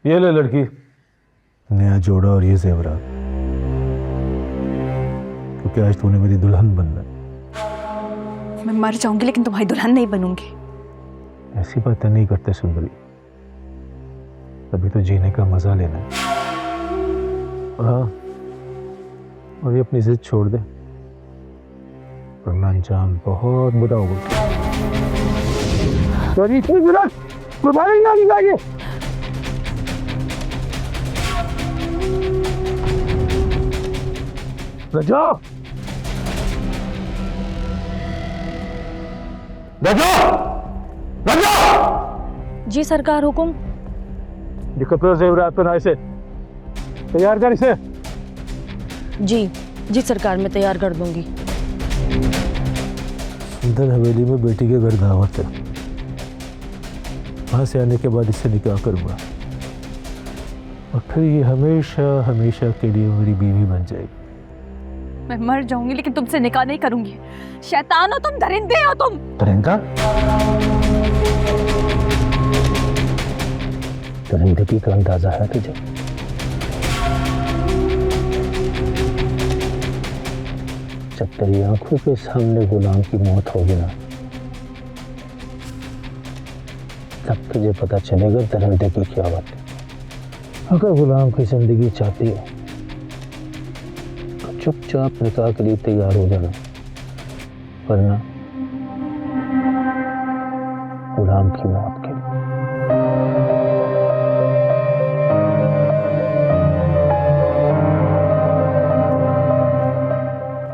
ये ले लड़की, नया जोड़ा और ये जेवरात, क्योंकि आज तूने मेरी दुल्हन बनना है। मैं मर जाऊंगी लेकिन तुम्हारी दुल्हन नहीं बनूंगी। ऐसी बातें नहीं करते सुंदरी, अभी तो जीने का मजा लेना है। और हाँ, और ये अपनी जिद छोड़ दे, वरना अंजाम बहुत बुरा होगा। तो इतनी जरूरत कुर्बानी नहीं चाहिए। रजो, रजो, रजो! जी सरकार, हुकुम। ये कपड़े जेवरात पहनाए से तैयार कर इसे। जी जी सरकार, मैं तैयार कर दूंगी। सुंदर हवेली में बेटी के घर दावत है, वहां से आने के बाद इससे निकाह करूंगा और फिर ये हमेशा हमेशा के लिए मेरी बीवी बन जाएगी। मैं मर जाऊंगी लेकिन तुमसे निकाह नहीं करूंगी। शैतान हो तुम, दरिंदे हो तुम। दरिंदा? दरिंदगी का अंदाजा है तुझे? जब तेरी आंखों के सामने गुलाम की मौत होगी ना, तब तुझे पता चलेगा दरिंदगी क्या बात है। अगर गुलाम की जिंदगी चाहती हो तो चुपचाप निकाह के लिए तैयार हो जाना, वरना गुलाम की मौत के लिए।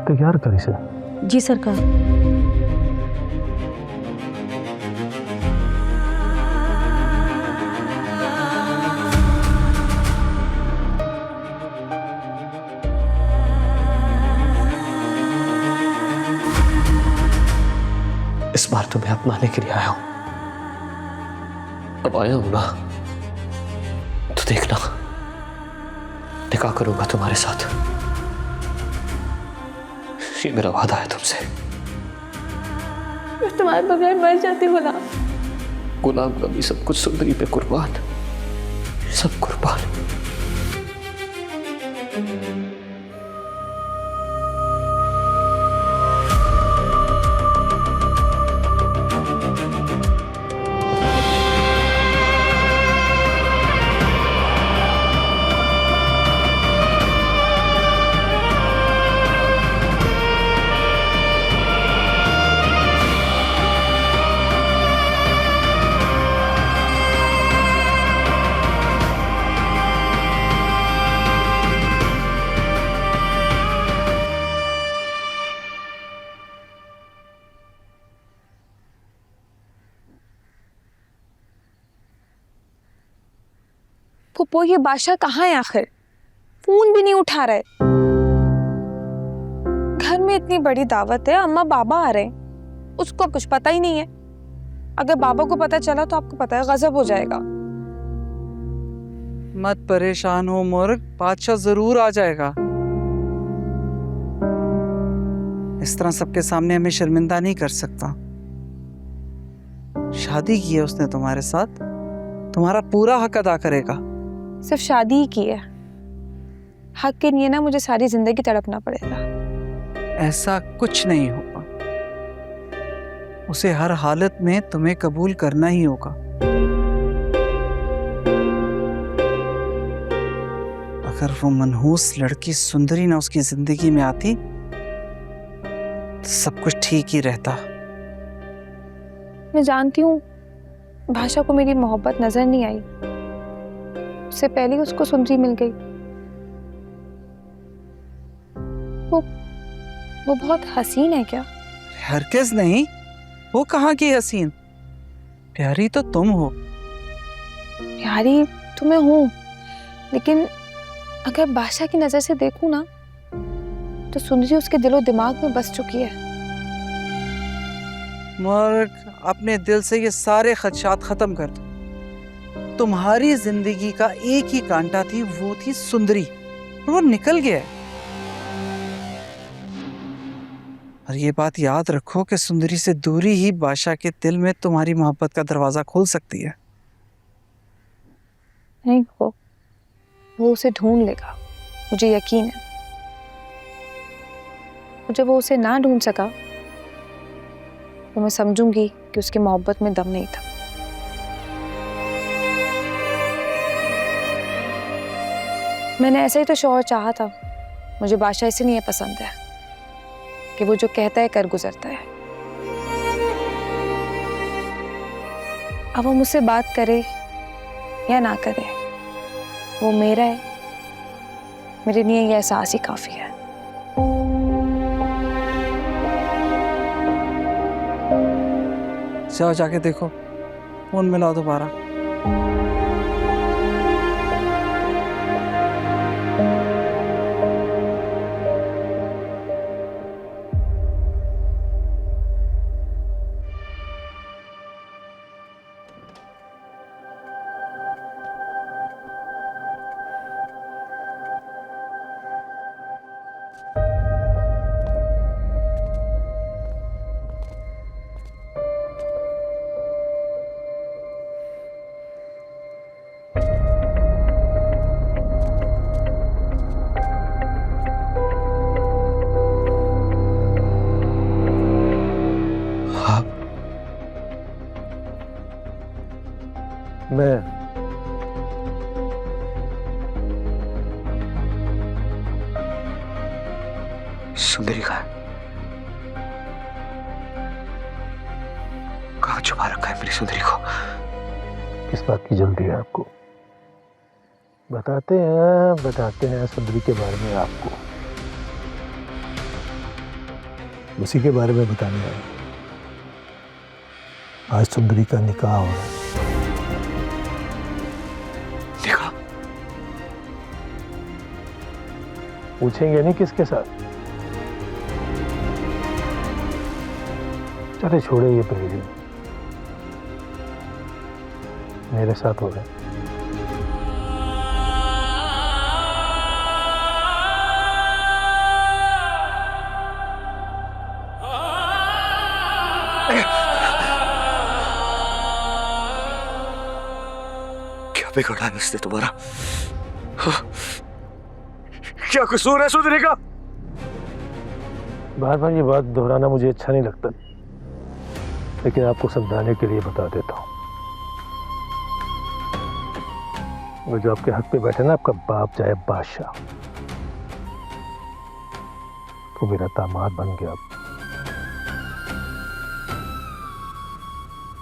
तैयार कर इसे। जी सरकार। इस बार तुम्हें अपनाने के लिए आया हूं। अब आया हूं ना, तो देखना, निकाह करूंगा तुम्हारे साथ। ये मेरा वादा है तुमसे। मैं तुम्हारे बगैर मर जाती हूँ ना। गुलाम का भी सब कुछ सुंदरी पे कुर्बान, सब कुर्बान। फुप्पो, ये बादशाह कहाँ है आखिर? फोन भी नहीं उठा रहा है। घर में इतनी बड़ी दावत है, अम्मा बाबा आ रहे हैं, उसको कुछ पता ही नहीं है। अगर बाबा को पता चला तो आपको पता है गजब हो जाएगा। मत परेशान हो मुर्ग, बादशाह जरूर आ जाएगा। इस तरह सबके सामने हमें शर्मिंदा नहीं कर सकता। शादी की है उसने तुम्हारे साथ, तुम्हारा पूरा हक अदा करेगा। सिर्फ शादी ही की है, हक के लिए ना मुझे सारी जिंदगी तड़पना पड़ेगा। ऐसा कुछ नहीं होगा, उसे हर हालत में तुम्हें कबूल करना ही होगा। अगर वो मनहूस लड़की सुंदरी ना उसकी जिंदगी में आती तो सब कुछ ठीक ही रहता। मैं जानती हूँ भाषा को मेरी मोहब्बत नजर नहीं आई, उससे पहले ही उसको सुंदरी मिल गई। वो बहुत हसीन है क्या? हरगिज़ नहीं, वो कहाँ की हसीन, प्यारी तो तुम हो। प्यारी तो मैं हूँ, लेकिन अगर बादशाह की नजर से देखूं ना तो सुंदरी उसके दिलो दिमाग में बस चुकी है। मुर्ग, अपने दिल से ये सारे खदशात खत्म कर दो। तुम्हारी जिंदगी का एक ही कांटा थी, वो थी सुंदरी, वो निकल गया है। और ये बात याद रखो कि सुंदरी से दूरी ही बादशाह के दिल में तुम्हारी मोहब्बत का दरवाजा खोल सकती है। नहीं, वो उसे ढूंढ लेगा, मुझे यकीन है। और जब वो उसे ना ढूंढ सका तो मैं समझूंगी कि उसकी मोहब्बत में दम नहीं था। मैंने ऐसा ही तो शौहर चाहा था। मुझे बादशाह इसलिए पसंद है कि वो जो कहता है कर गुजरता है। अब वो मुझसे बात करे या ना करे, वो मेरा है। मेरे लिए ये एहसास ही काफी है। जाओ जाके देखो, फोन मिलाओ दोबारा। मैं सुंदरी का कहाँ छुपा रखा है मेरी सुंदरी को? किस बात की जल्दी है आपको? बताते हैं सुंदरी के बारे में आपको। उसी के बारे में बताने आए। आज सुंदरी का निकाह हो रहा है। देखा? पूछेंगे नहीं किसके साथ? चले छोड़े ये पहेली, मेरे साथ हो रहा है। क्या बिगड़ा है उसने तुम्हारा? क्या कसूर है सुंदरी का? बार बार ये बात दोहराना मुझे अच्छा नहीं लगता, लेकिन आपको समझाने के लिए बता देता हूँ। वो जो आपके हक पे बैठे ना, आपका बाप चाहे बादशाह, तो मेरा दामाद बन गया।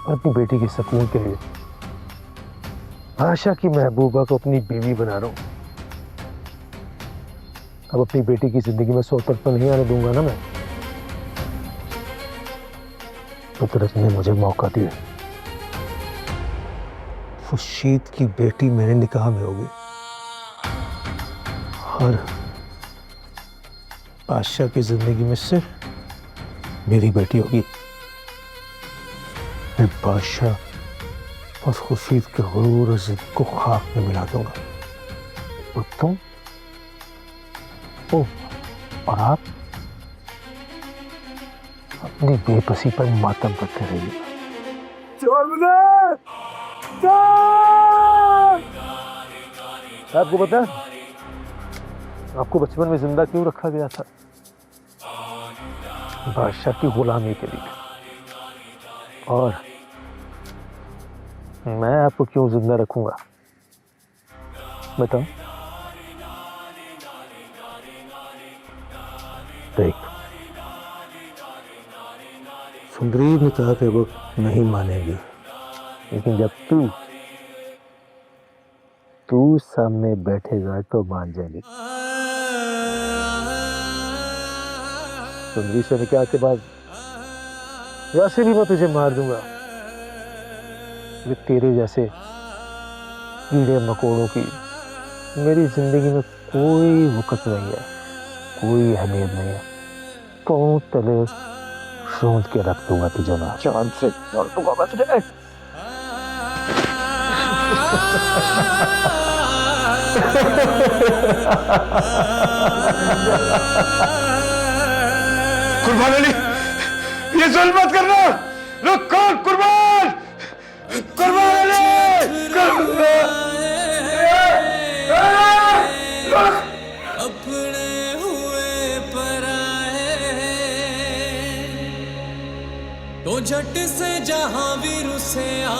और अपनी बेटी के सपने के लिए बादशाह की महबूबा को अपनी बीवी बना रहा हूं। अब अपनी बेटी की जिंदगी में सोपत तो नहीं आने दूंगा ना मैं। फितरत ने मुझे मौका दिया। खुर्शीद की बेटी मेरे निकाह में होगी और बादशाह की जिंदगी में सिर्फ मेरी बेटी होगी। मैं बादशाह और खुर्शीद के गुरूर और जिद को खाक में मिला दूंगा। और तुम और आप अपनी बेबसी पर मातम करते रहिए। आपको पता है आपको बचपन में जिंदा क्यों रखा गया था? बादशाह की गुलामी के लिए। और मैं आपको क्यों जिंदा रखूंगा बताओ? देख, सुंदरी ने कहा कि वो नहीं मानेगी, लेकिन जब तू सामने बैठेगा तो मान जाएगी। सुंदरी से निकाह के बाद वैसे भी मैं तुझे मार दूंगा। तेरे जैसे कीड़े मकोड़ों की मेरी जिंदगी में कोई वक़्त नहीं है, कोई अहमियत नहीं है। तो तले सूंद के रख दूंगा तुझे ना, चांद से जोड़ दूंगा मैं तुझे। कुर्बान अली, ये जुल्म मत करना। रुक, कौन? कुर्बान, कुर्बान अली, कुर्बान। झट से जहां भी रुसे आ